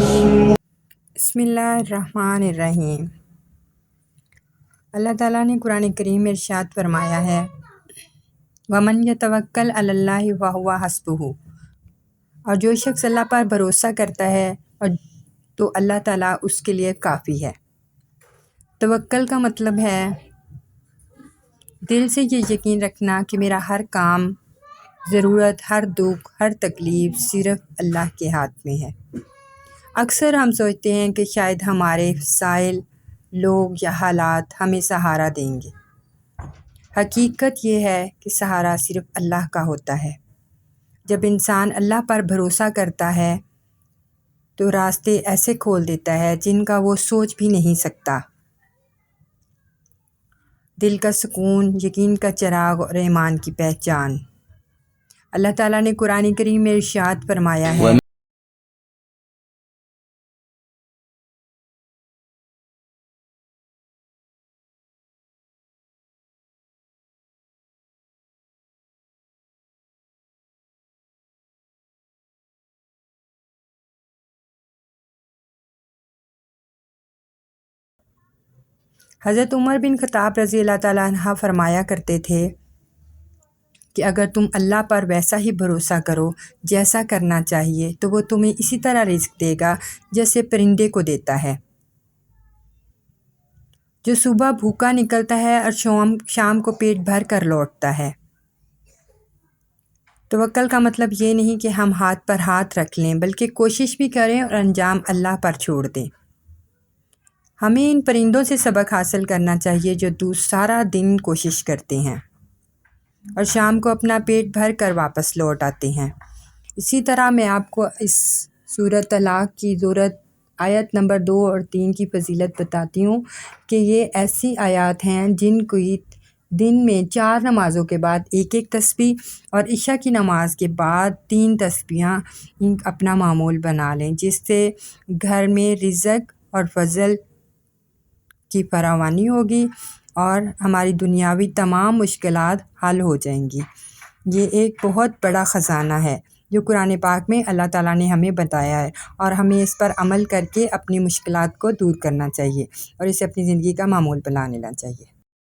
بسم اللہ الرحمن الرحیم۔ اللہ تعالیٰ نے قرآن کریم میں ارشاد فرمایا ہے وَمَن يَتَوَكَّلْ عَلَى اللَّهِ وَهُوَ حَسْبُهُ، اور جو شخص اللہ پر بھروسہ کرتا ہے اور تو اللہ تعالیٰ اس کے لیے کافی ہے۔ توکل کا مطلب ہے دل سے یہ یقین رکھنا کہ میرا ہر کام، ضرورت، ہر دکھ، ہر تکلیف صرف اللہ کے ہاتھ میں ہے۔ اکثر ہم سوچتے ہیں کہ شاید ہمارے وسائل، لوگ یا حالات ہمیں سہارا دیں گے۔ حقیقت یہ ہے کہ سہارا صرف اللہ کا ہوتا ہے۔ جب انسان اللہ پر بھروسہ کرتا ہے تو راستے ایسے کھول دیتا ہے جن کا وہ سوچ بھی نہیں سکتا۔ دل کا سکون، یقین کا چراغ اور ایمان کی پہچان۔ اللہ تعالیٰ نے قرآن کریم میں ارشاد فرمایا ہے حضرت عمر بن خطاب رضی اللہ تعالیٰ عنہ فرمایا کرتے تھے کہ اگر تم اللہ پر ویسا ہی بھروسہ کرو جیسا کرنا چاہیے تو وہ تمہیں اسی طرح رزق دے گا جیسے پرندے کو دیتا ہے، جو صبح بھوکا نکلتا ہے اور شام کو پیٹ بھر کر لوٹتا ہے۔ توکل کا مطلب یہ نہیں کہ ہم ہاتھ پر ہاتھ رکھ لیں، بلکہ کوشش بھی کریں اور انجام اللہ پر چھوڑ دیں۔ ہمیں ان پرندوں سے سبق حاصل کرنا چاہیے جو سارا دن کوشش کرتے ہیں اور شام کو اپنا پیٹ بھر کر واپس لوٹ آتے ہیں۔ اسی طرح میں آپ کو اس سورۃ طلاق کی آیت نمبر 2 اور 3 کی فضیلت بتاتی ہوں کہ یہ ایسی آیات ہیں جن کو دن میں 4 نمازوں کے بعد ایک تسبیح اور عشاء کی نماز کے بعد 3 تسبیحاں اپنا معمول بنا لیں، جس سے گھر میں رزق اور فضل کی فراوانی ہوگی اور ہماری دنیاوی تمام مشکلات حل ہو جائیں گی۔ یہ ایک بہت بڑا خزانہ ہے جو قرآن پاک میں اللہ تعالیٰ نے ہمیں بتایا ہے، اور ہمیں اس پر عمل کر کے اپنی مشکلات کو دور کرنا چاہیے اور اسے اپنی زندگی کا معمول بنا لینا چاہیے۔